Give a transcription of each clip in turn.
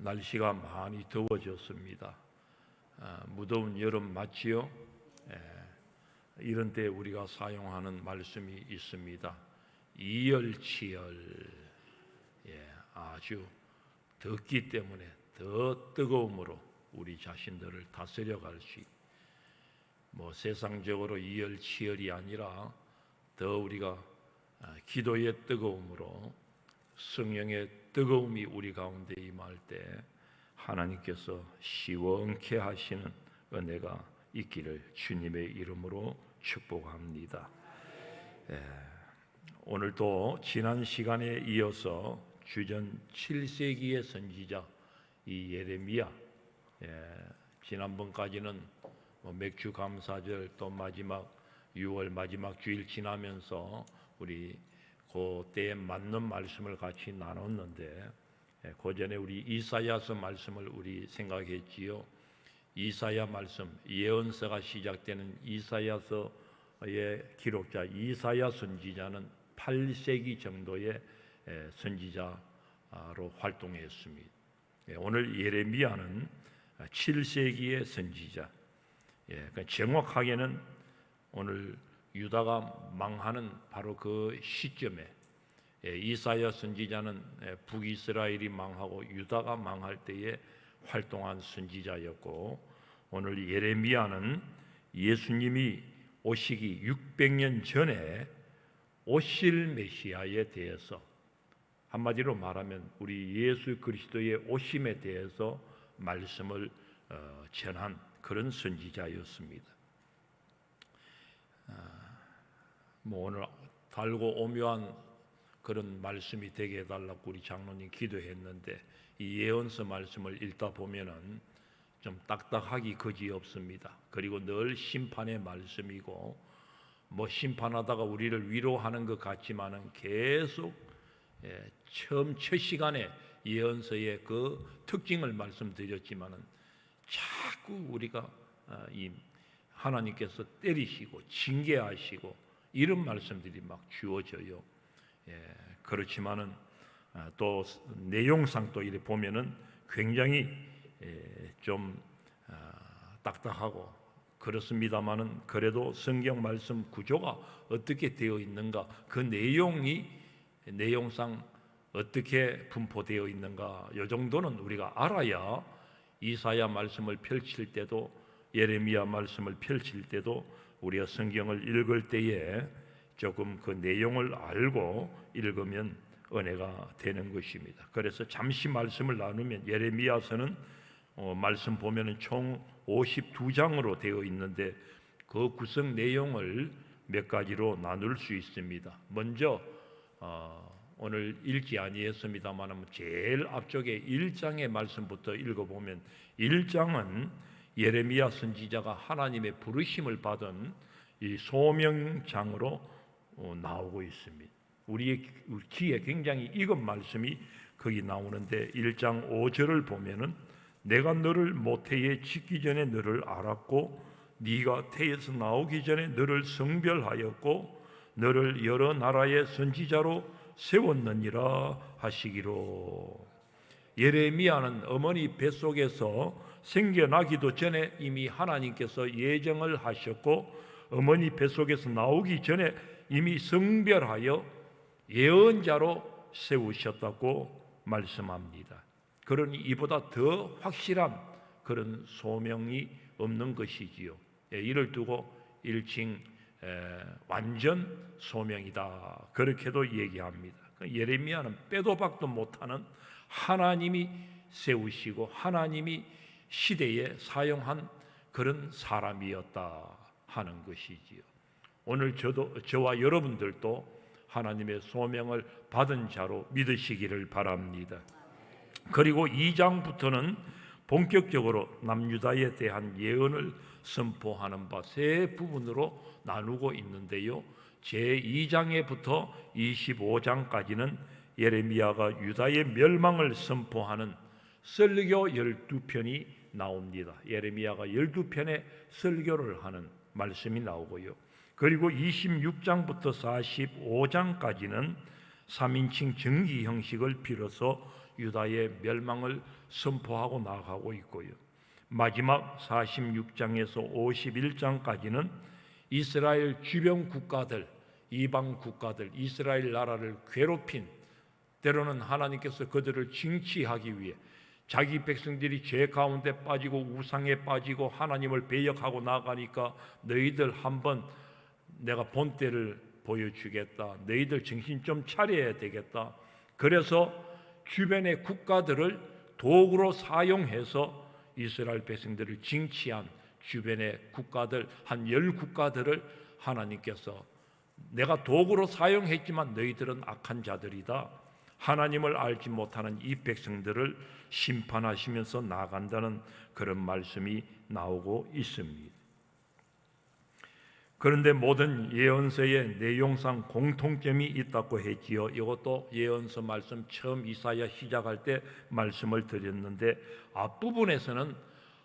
날씨가 많이 더워졌습니다. 무더운 여름 맞지요? 이런 때 우리가 사용하는 말씀이 있습니다. 이열치열. 아주 덥기 때문에 더 뜨거움으로 우리 자신들을 다스려 갈 수 있고, 세상적으로 이열치열이 아니라 더 우리가 기도의 뜨거움으로 성령의 뜨거움이 우리 가운데 임할 때 하나님께서 시원케 하시는 은혜가 있기를 주님의 이름으로 축복합니다. 오늘도 지난 시간에 이어서 주전 7세기의 선지자 이 예레미야, 지난번까지는 맥주 감사절 또 마지막 6월 마지막 주일 지나면서 우리 그때에 맞는 말씀을 같이 나눴는데, 그 전에 우리 이사야서 말씀을 우리 생각했지요. 이사야 말씀, 예언서가 시작되는 이사야서의 기록자 이사야 선지자는 8세기 정도의 선지자로 활동했습니다. 오늘 예레미야는 7세기의 선지자. 그러니까 정확하게는 오늘 유다가 망하는 바로 그 시점에 이사야 선지자는 북이스라엘이 망하고 유다가 망할 때에 활동한 선지자였고, 오늘 예레미야는 예수님이 오시기 600년 전에 오실 메시아에 대해서, 한마디로 말하면 우리 예수 그리스도의 오심에 대해서 말씀을 전한 그런 선지자였습니다. 오늘 달고 오묘한 그런 말씀이 되게 해달라고 우리 장로님 기도했는데, 이 예언서 말씀을 읽다 보면은 좀 딱딱하기 그지없습니다. 그리고 늘 심판의 말씀이고, 심판하다가 우리를 위로하는 것 같지만은 계속 처음 첫 시간에 예언서의 그 특징을 말씀드렸지만은 자꾸 우리가 이 하나님께서 때리시고 징계하시고 이런 말씀들이 막 주어져요. 그렇지만은 또 내용상 또 이렇게 보면은 굉장히 좀 딱딱하고 그렇습니다만은, 그래도 성경 말씀 구조가 어떻게 되어 있는가, 그 내용상 어떻게 분포되어 있는가, 이 정도는 우리가 알아야 이사야 말씀을 펼칠 때도, 예레미야 말씀을 펼칠 때도 우리가 성경을 읽을 때에 조금 그 내용을 알고 읽으면 은혜가 되는 것입니다. 그래서 잠시 말씀을 나누면, 예레미야서는 말씀 보면은 총 52장으로 되어 있는데 그 구성 내용을 몇 가지로 나눌 수 있습니다. 먼저 오늘 읽지 아니했습니다만 제일 앞쪽에 1장의 말씀부터 읽어보면, 1장은 예레미야 선지자가 하나님의 부르심을 받은 이 소명장으로 나오고 있습니다. 우리의 귀에 굉장히 익은 말씀이 거기 나오는데, 1장 5절을 보면은 내가 너를 모태에 짓기 전에 너를 알았고 네가 태에서 나오기 전에 너를 성별하였고 너를 여러 나라의 선지자로 세웠느니라 하시기로. 예레미야는 어머니 뱃속에서 생겨나기도 전에 이미 하나님께서 예정을 하셨고, 어머니 뱃속에서 나오기 전에 이미 성별하여 예언자로 세우셨다고 말씀합니다. 그러니 이보다 더 확실한 그런 소명이 없는 것이지요. 이를 두고 일칭 완전 소명이다, 그렇게도 얘기합니다. 예레미야는 빼도 박도 못하는 하나님이 세우시고 하나님이 시대에 사용한 그런 사람이었다 하는 것이지요. 오늘 저와 여러분들도 하나님의 소명을 받은 자로 믿으시기를 바랍니다. 그리고 2장부터는 본격적으로 남유다에 대한 예언을 선포하는 바 세 부분으로 나누고 있는데요, 제2장에부터 25장까지는 예레미야가 유다의 멸망을 선포하는 설교 12편이 나옵니다. 예레미야가 12편의 설교를 하는 말씀이 나오고요, 그리고 26장부터 45장까지는 3인칭 정기 형식을 빌어서 유다의 멸망을 선포하고 나가고 있고요. 마지막 46장에서 51장까지는 이스라엘 주변 국가들, 이방 국가들, 이스라엘 나라를 괴롭힌, 때로는 하나님께서 그들을 징치하기 위해 자기 백성들이 죄 가운데 빠지고 우상에 빠지고 하나님을 배역하고 나가니까 너희들 한번 내가 본때를 보여주겠다, 너희들 정신 좀 차려야 되겠다. 그래서 주변의 국가들을 도구로 사용해서 이스라엘 백성들을 징치한 주변의 국가들, 한 10국가들을 하나님께서 내가 도구로 사용했지만 너희들은 악한 자들이다, 하나님을 알지 못하는 이 백성들을 심판하시면서 나간다는 그런 말씀이 나오고 있습니다. 그런데 모든 예언서의 내용상 공통점이 있다고 했지요. 이것도 예언서 말씀 처음 이사야 시작할 때 말씀을 드렸는데, 앞부분에서는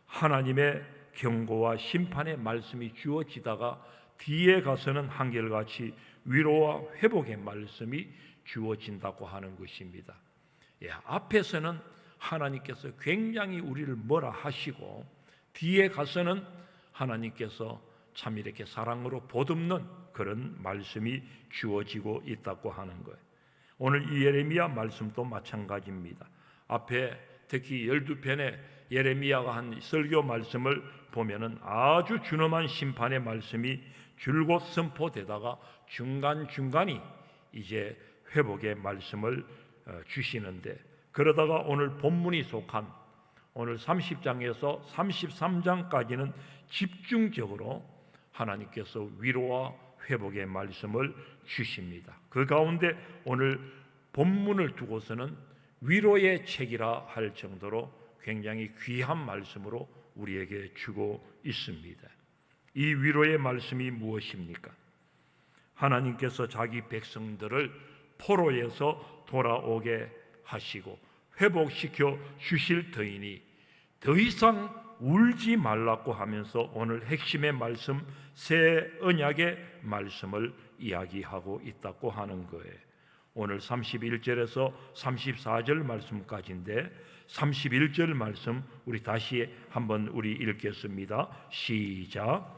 하나님의 경고와 심판의 말씀이 주어지다가 뒤에 가서는 한결같이 위로와 회복의 말씀이 주어진다고 하는 것입니다. 앞에서는 하나님께서 굉장히 우리를 뭐라 하시고, 뒤에 가서는 하나님께서 참 이렇게 사랑으로 보듬는 그런 말씀이 주어지고 있다고 하는 거예요. 오늘 이 예레미야 말씀도 마찬가지입니다. 앞에 특히 12편의 예레미야가 한 설교 말씀을 보면은 아주 준엄한 심판의 말씀이 줄곧 선포되다가 중간중간이 이제 회복의 말씀을 주시는데, 그러다가 오늘 본문이 속한 오늘 30장에서 33장까지는 집중적으로 하나님께서 위로와 회복의 말씀을 주십니다. 그 가운데 오늘 본문을 두고서는 위로의 책이라 할 정도로 굉장히 귀한 말씀으로 우리에게 주고 있습니다. 이 위로의 말씀이 무엇입니까? 하나님께서 자기 백성들을 포로에서 돌아오게 하시고 회복시켜 주실 터이니 더 이상 울지 말라고 하면서 오늘 핵심의 말씀, 새 언약의 말씀을 이야기하고 있다고 하는 거예요. 오늘 31절에서 34절 말씀까지인데 31절 말씀 우리 다시 한번 읽겠습니다. 시작.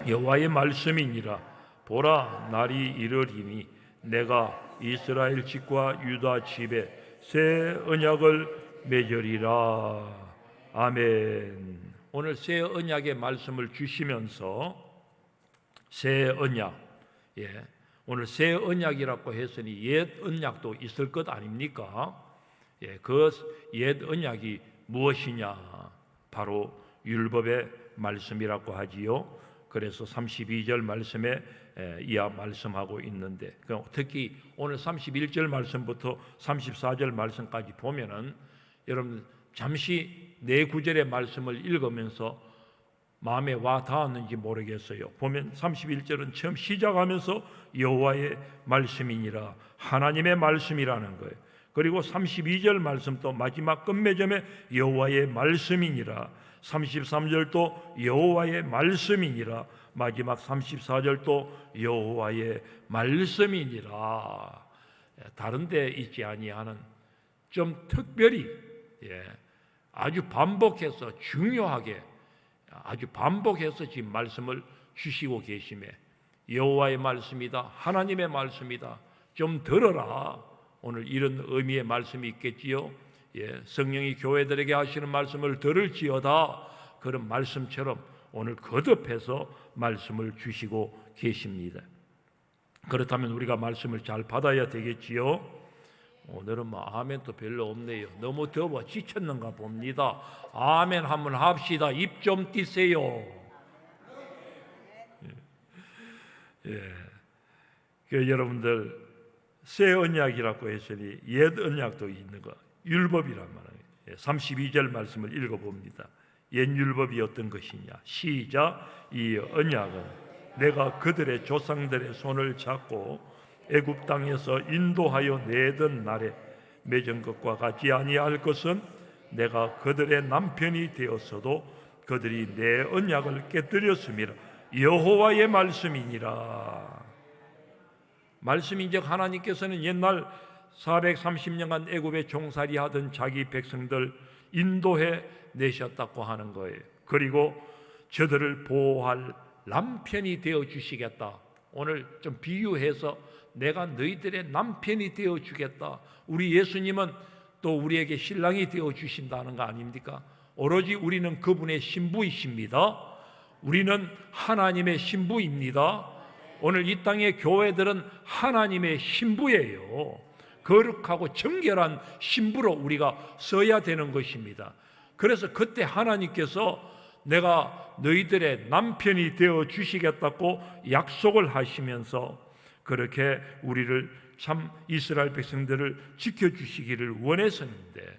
여호와의 말씀이니라. 보라, 날이 이르리니 내가 이스라엘 집과 유다 집에 새 언약을 맺으리라. 아멘. 오늘 새 언약의 말씀을 주시면서 새 언약, 오늘 새 언약이라고 했으니 옛 언약도 있을 것 아닙니까? 그 옛 언약이 무엇이냐? 바로 율법의 말씀이라고 하지요. 그래서 32절 말씀에 이하 말씀하고 있는데, 특히 오늘 31절 말씀부터 34절 말씀까지 보면은 여러분 잠시 네 구절의 말씀을 읽으면서 마음에 와 닿았는지 모르겠어요. 보면 31절은 처음 시작하면서 여호와의 말씀이니라, 하나님의 말씀이라는 거예요. 그리고 32절 말씀도 마지막 끝맺음에 여호와의 말씀이니라, 33절도 여호와의 말씀이니라, 마지막 34절도 여호와의 말씀이니라. 다른 데 있지 아니하는 좀 특별히 아주 반복해서 중요하게 아주 반복해서 지금 말씀을 주시고 계심에 여호와의 말씀이다, 하나님의 말씀이다, 좀 들어라. 오늘 이런 의미의 말씀이 있겠지요. 성령이 교회들에게 하시는 말씀을 들을지어다, 그런 말씀처럼 오늘 거듭해서 말씀을 주시고 계십니다. 그렇다면 우리가 말씀을 잘 받아야 되겠지요. 오늘은 아멘도 별로 없네요. 너무 더워 지쳤는가 봅니다. 아멘 한번 합시다. 입 좀 띄세요. 여러분들 새 언약이라고 했으니 옛 언약도 있는 거, 율법이란 말이에요. 32절 말씀을 읽어봅니다. 옛 율법이 어떤 것이냐? 시작. 이 언약은 내가 그들의 조상들의 손을 잡고 애굽 땅에서 인도하여 내던 날에 맺은 것과 같지 아니할 것은 내가 그들의 남편이 되었어도 그들이 내 언약을 깨뜨렸음이라. 여호와의 말씀이니라. 말씀인즉 하나님께서는 옛날 430년간 애굽에 종살이 하던 자기 백성들 인도해 내셨다고 하는 거예요. 그리고 저들을 보호할 남편이 되어 주시겠다. 오늘 좀 비유해서 내가 너희들의 남편이 되어 주겠다. 우리 예수님은 또 우리에게 신랑이 되어 주신다는 거 아닙니까? 오로지 우리는 그분의 신부이십니다. 우리는 하나님의 신부입니다. 오늘 이 땅의 교회들은 하나님의 신부예요. 거룩하고 정결한 신부로 우리가 서야 되는 것입니다. 그래서 그때 하나님께서 내가 너희들의 남편이 되어 주시겠다고 약속을 하시면서 그렇게 우리를 참 이스라엘 백성들을 지켜주시기를 원했었는데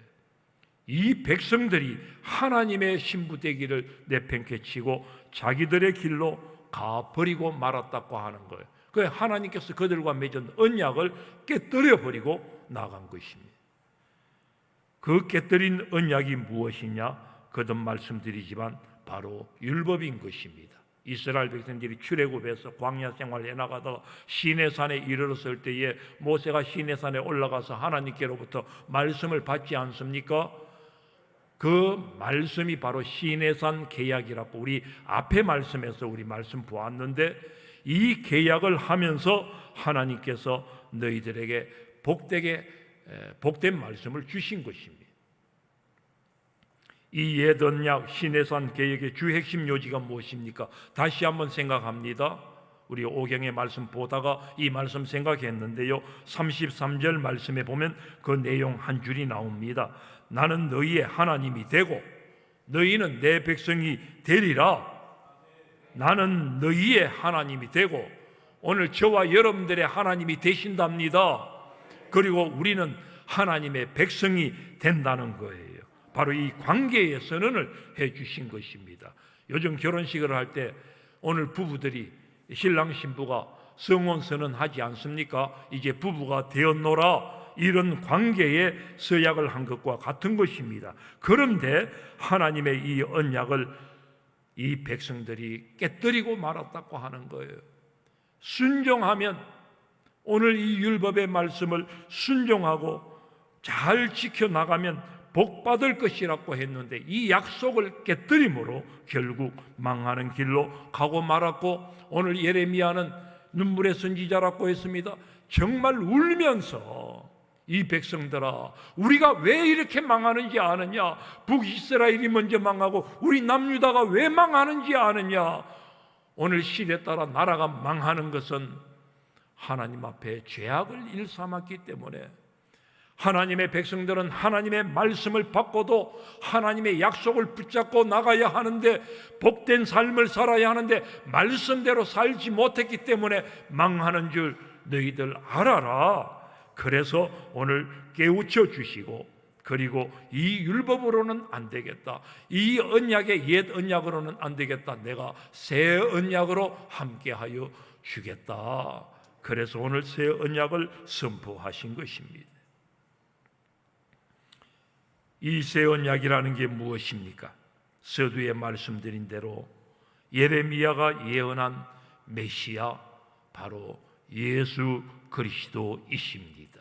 이 백성들이 하나님의 신부 되기를 내팽개 치고 자기들의 길로 가버리고 말았다고 하는 거예요. 그래서 하나님께서 그들과 맺은 언약을 깨뜨려 버리고 나간 것입니다. 그 깨뜨린 언약이 무엇이냐? 거듭 말씀드리지만 바로 율법인 것입니다. 이스라엘 백성들이 출애굽에서 광야 생활을 해나가다가 시내산에 이르렀을 때에 모세가 시내산에 올라가서 하나님께로부터 말씀을 받지 않습니까? 그 말씀이 바로 시내산 계약이라고 우리 앞에 말씀에서 우리 말씀 보았는데 이 계약을 하면서 하나님께서 너희들에게 복된 말씀을 주신 것입니다. 이 옛 언약 시내산 계약의 주 핵심 요지가 무엇입니까? 다시 한번 생각합니다. 우리 오경의 말씀 보다가 이 말씀 생각했는데요, 33절 말씀에 보면 그 내용 한 줄이 나옵니다. 나는 너희의 하나님이 되고 너희는 내 백성이 되리라. 나는 너희의 하나님이 되고, 오늘 저와 여러분들의 하나님이 되신답니다. 그리고 우리는 하나님의 백성이 된다는 거예요. 바로 이 관계의 선언을 해 주신 것입니다. 요즘 결혼식을 할 때 오늘 부부들이 신랑 신부가 성혼 선언하지 않습니까? 이제 부부가 되었노라, 이런 관계에 서약을 한 것과 같은 것입니다. 그런데 하나님의 이 언약을 이 백성들이 깨뜨리고 말았다고 하는 거예요. 순종하면, 오늘 이 율법의 말씀을 순종하고 잘 지켜나가면 복 받을 것이라고 했는데 이 약속을 깨뜨림으로 결국 망하는 길로 가고 말았고, 오늘 예레미야는 눈물의 선지자라고 했습니다. 정말 울면서 이 백성들아, 우리가 왜 이렇게 망하는지 아느냐? 북이스라엘이 먼저 망하고 우리 남유다가 왜 망하는지 아느냐? 오늘 시대에 따라 나라가 망하는 것은 하나님 앞에 죄악을 일삼았기 때문에, 하나님의 백성들은 하나님의 말씀을 받고도 하나님의 약속을 붙잡고 나가야 하는데, 복된 삶을 살아야 하는데 말씀대로 살지 못했기 때문에 망하는 줄 너희들 알아라. 그래서 오늘 깨우쳐 주시고, 그리고 이 율법으로는 안 되겠다, 이 언약의 옛 언약으로는 안 되겠다, 내가 새 언약으로 함께하여 주겠다. 그래서 오늘 새 언약을 선포하신 것입니다. 이 새 언약이라는 게 무엇입니까? 서두에 말씀드린 대로 예레미야가 예언한 메시아, 바로 예수 그리스도이십니다.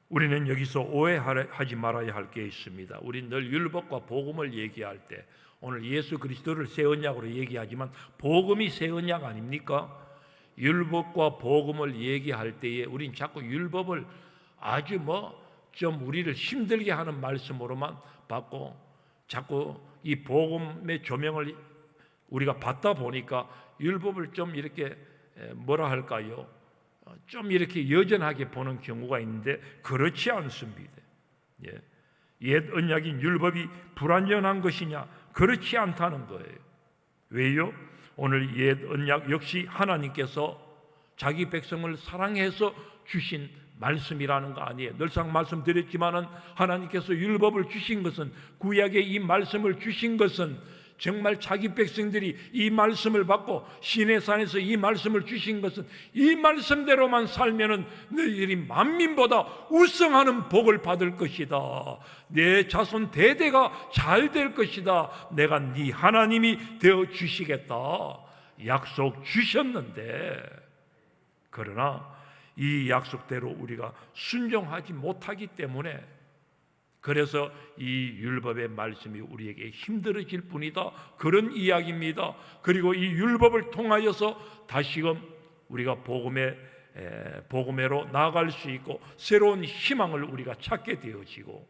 우리는 여기서 오해하지 말아야 할 게 있습니다. 우리는 늘 율법과 복음을 얘기할 때 오늘 예수 그리스도를 새 언약으로 얘기하지만 복음이 새 언약 아닙니까? 율법과 복음을 얘기할 때에 우린 자꾸 율법을 아주 좀 우리를 힘들게 하는 말씀으로만 받고, 자꾸 이 복음의 조명을 우리가 받다 보니까 율법을 좀 이렇게 뭐라 할까요? 좀 이렇게 여전하게 보는 경우가 있는데 그렇지 않습니다. 옛 언약인 율법이 불완전한 것이냐? 그렇지 않다는 거예요. 왜요? 오늘 옛 언약 역시 하나님께서 자기 백성을 사랑해서 주신 말씀이라는 거 아니에요. 늘상 말씀드렸지만은 하나님께서 율법을 주신 것은, 구약에 이 말씀을 주신 것은 정말 자기 백성들이 이 말씀을 받고 시내산에서 이 말씀을 주신 것은 이 말씀대로만 살면은 너희들이 만민보다 우승하는 복을 받을 것이다. 내 자손 대대가 잘 될 것이다. 내가 네 하나님이 되어 주시겠다. 약속 주셨는데, 그러나 이 약속대로 우리가 순종하지 못하기 때문에, 그래서 이 율법의 말씀이 우리에게 힘들어질 뿐이다, 그런 이야기입니다. 그리고 이 율법을 통하여서 다시금 우리가 복음회로 나아갈 수 있고 새로운 희망을 우리가 찾게 되어지고,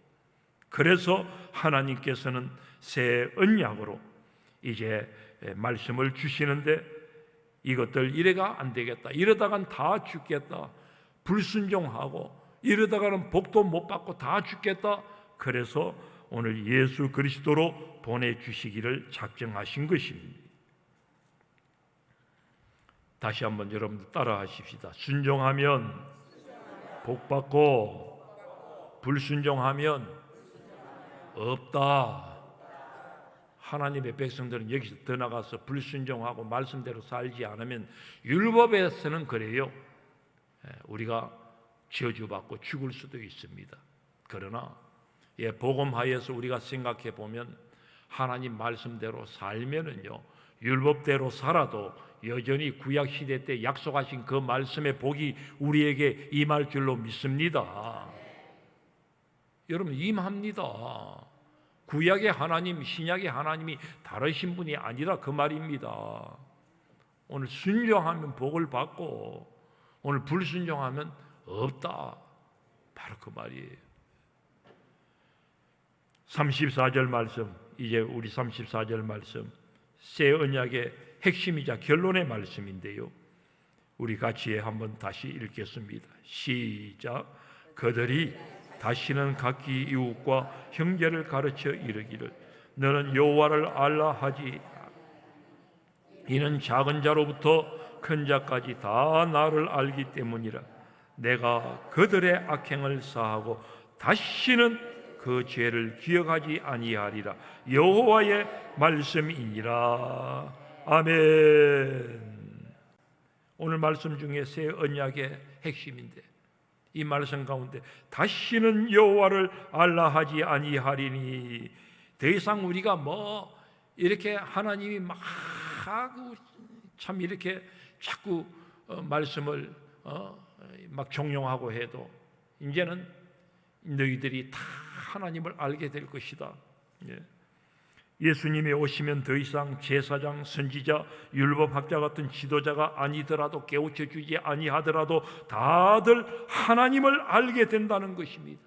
그래서 하나님께서는 새 언약으로 이제 말씀을 주시는데, 이것들 이래가 안 되겠다, 이러다간 다 죽겠다, 불순종하고 이러다가는 복도 못 받고 다 죽겠다, 그래서 오늘 예수 그리스도로 보내주시기를 작정하신 것입니다. 다시 한번 여러분들 따라 하십시다. 순종하면 복 받고 불순종하면 없다. 하나님의 백성들은 여기서 더 나가서 불순종하고 말씀대로 살지 않으면, 율법에서는 그래요, 우리가 저주받고 죽을 수도 있습니다. 그러나 복음하에서 우리가 생각해 보면 하나님 말씀대로 살면은요, 율법대로 살아도 여전히 구약 시대 때 약속하신 그 말씀의 복이 우리에게 임할 줄로 믿습니다. 여러분, 임합니다. 구약의 하나님, 신약의 하나님이 다르신 분이 아니라 그 말입니다. 오늘 순종하면 복을 받고 오늘 불순종하면 없다, 바로 그 말이에요. 34절 말씀, 이제 우리 34절 말씀, 새 언약의 핵심이자 결론의 말씀인데요, 우리 같이 한번 다시 읽겠습니다. 시작. 그들이 다시는 각기 이웃과 형제를 가르쳐 이르기를 너는 여호와를 알라 하지, 이는 작은 자로부터 큰 자까지 다 나를 알기 때문이라. 내가 그들의 악행을 사하고 다시는 그 죄를 기억하지 아니하리라. 여호와의 말씀이니라. 아멘. 오늘 말씀 중에 새 언약의 핵심인데, 이 말씀 가운데 다시는 여호와를 알라 하지 아니하리니, 더 이상 우리가 이렇게 하나님이 참 이렇게 자꾸 말씀을 막 종용하고 해도 이제는 너희들이 다 하나님을 알게 될 것이다. 예수님이 오시면 더 이상 제사장, 선지자, 율법학자 같은 지도자가 아니더라도, 깨우쳐 주지 아니하더라도 다들 하나님을 알게 된다는 것입니다.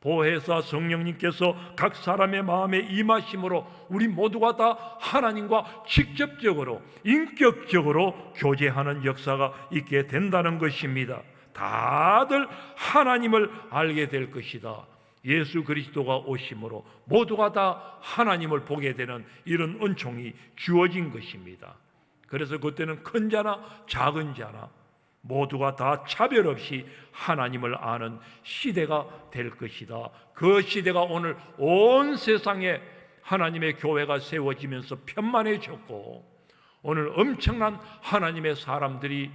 보혜사 성령님께서 각 사람의 마음에 임하심으로 우리 모두가 다 하나님과 직접적으로, 인격적으로 교제하는 역사가 있게 된다는 것입니다. 다들 하나님을 알게 될 것이다. 예수 그리스도가 오심으로 모두가 다 하나님을 보게 되는 이런 은총이 주어진 것입니다. 그래서 그때는 큰 자나 작은 자나 모두가 다 차별 없이 하나님을 아는 시대가 될 것이다. 그 시대가 오늘 온 세상에 하나님의 교회가 세워지면서 편만해졌고, 오늘 엄청난 하나님의 사람들이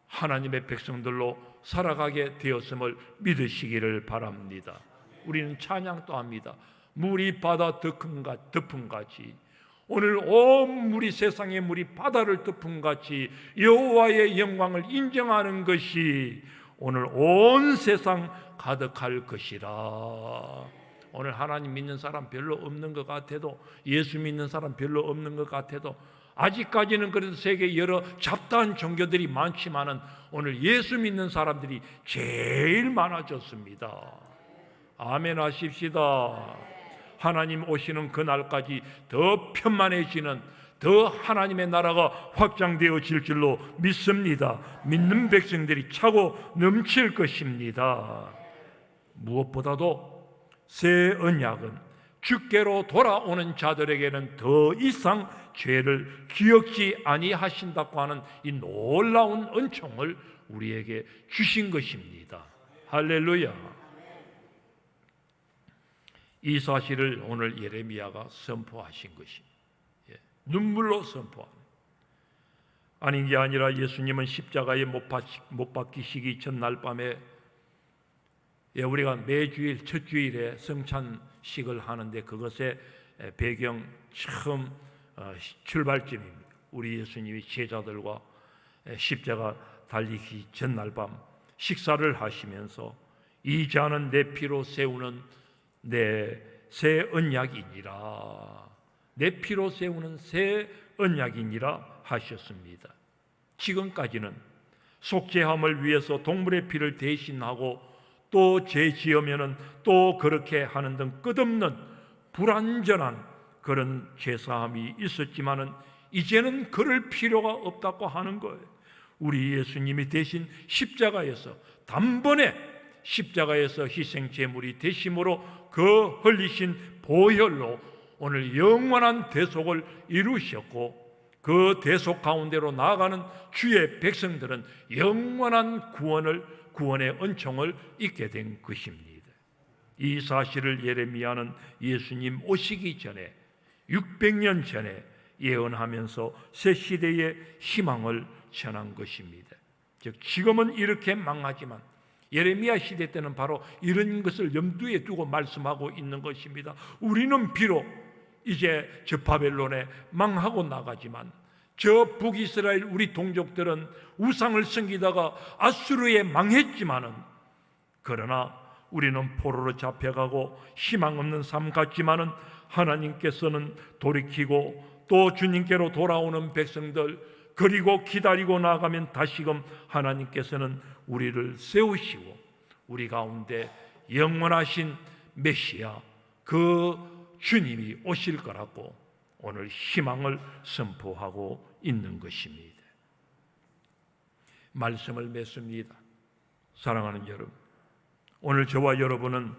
하나님의 백성들로 살아가게 되었음을 믿으시기를 바랍니다. 우리는 찬양도 합니다. 물이 바다 덮음같이, 오늘 온 물이, 세상의 물이 바다를 덮음같이 여호와의 영광을 인정하는 것이 오늘 온 세상 가득할 것이라. 오늘 하나님 믿는 사람 별로 없는 것 같아도, 예수 믿는 사람 별로 없는 것 같아도, 아직까지는 그래도 세계 여러 잡다한 종교들이 많지만은 오늘 예수 믿는 사람들이 제일 많아졌습니다. 아멘 하십시다. 하나님 오시는 그날까지 더 편만해지는, 더 하나님의 나라가 확장되어질 줄로 믿습니다. 믿는 백성들이 차고 넘칠 것입니다. 무엇보다도 새 언약은 주께로 돌아오는 자들에게는 더 이상 죄를 기억지 아니하신다고 하는 이 놀라운 은총을 우리에게 주신 것입니다. 할렐루야. 이 사실을 오늘 예레미야가 선포하신 것입니다. 눈물로 선포하는, 아닌 게 아니라 예수님은 십자가에 못 박히시기 전날 밤에, 우리가 매주일 첫 주일에 성찬식을 하는데 그것의 배경 처음 출발점입니다. 우리 예수님이 제자들과 십자가 달리기 전날 밤 식사를 하시면서 이 잔은 내 피로 세우는 내 새 언약이니라, 내 피로 세우는 새 언약이니라 하셨습니다. 지금까지는 속죄함을 위해서 동물의 피를 대신하고 또 죄 지으면은 또 그렇게 하는 등 끝없는 불완전한 그런 제사함이 있었지만은 이제는 그럴 필요가 없다고 하는 거예요. 우리 예수님이 대신 십자가에서 단번에 십자가에서 희생 제물이 되심으로 그 흘리신 보혈로 오늘 영원한 대속을 이루셨고, 그 대속 가운데로 나아가는 주의 백성들은 영원한 구원의 은총을 잊게 된 것입니다. 이 사실을 예레미야는 예수님 오시기 전에 600년 전에 예언하면서 새 시대의 희망을 전한 것입니다. 즉 지금은 이렇게 망하지만 예레미야 시대 때는 바로 이런 것을 염두에 두고 말씀하고 있는 것입니다. 우리는 비록 이제 저 바벨론에 망하고 나가지만 저 북이스라엘 우리 동족들은 우상을 섬기다가 아수르에 망했지만은, 그러나 우리는 포로로 잡혀가고 희망 없는 삶 같지만은 하나님께서는 돌이키고 또 주님께로 돌아오는 백성들, 그리고 기다리고 나가면 다시금 하나님께서는 우리를 세우시고 우리 가운데 영원하신 메시아 그 주님이 오실 거라고 오늘 희망을 선포하고 있는 것입니다. 말씀을 맺습니다. 사랑하는 여러분, 오늘 저와 여러분은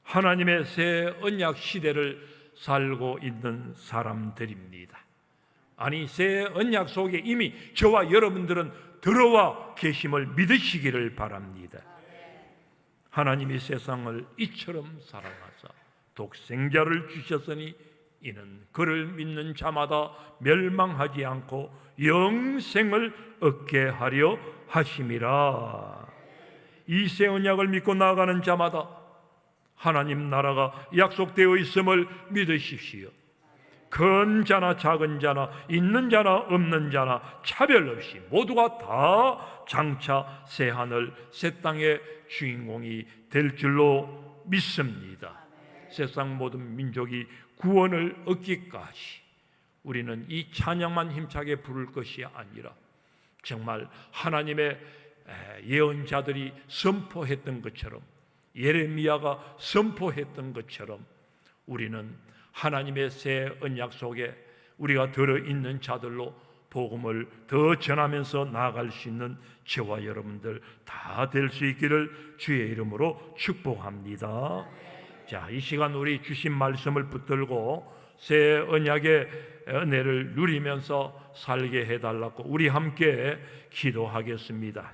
하나님의 새 언약 시대를 살고 있는 사람들입니다. 아니, 새 언약 속에 이미 저와 여러분들은 들어와 계심을 믿으시기를 바랍니다. 하나님이 세상을 이처럼 사랑하사 독생자를 주셨으니 이는 그를 믿는 자마다 멸망하지 않고 영생을 얻게 하려 하심이라. 이 새 언약을 믿고 나아가는 자마다 하나님 나라가 약속되어 있음을 믿으십시오. 큰 자나 작은 자나 있는 자나 없는 자나 차별 없이 모두가 다 장차 새 하늘 새 땅의 주인공이 될 줄로 믿습니다. 세상 모든 민족이 구원을 얻기까지 우리는 이 찬양만 힘차게 부를 것이 아니라 정말 하나님의 예언자들이 선포했던 것처럼, 예레미야가 선포했던 것처럼 우리는 하나님의 새 언약 속에 우리가 들어있는 자들로 복음을 더 전하면서 나아갈 수 있는 저와 여러분들 다 될 수 있기를 주의 이름으로 축복합니다. 자, 이 시간 우리 주신 말씀을 붙들고 새 언약의 은혜를 누리면서 살게 해달라고 우리 함께 기도하겠습니다.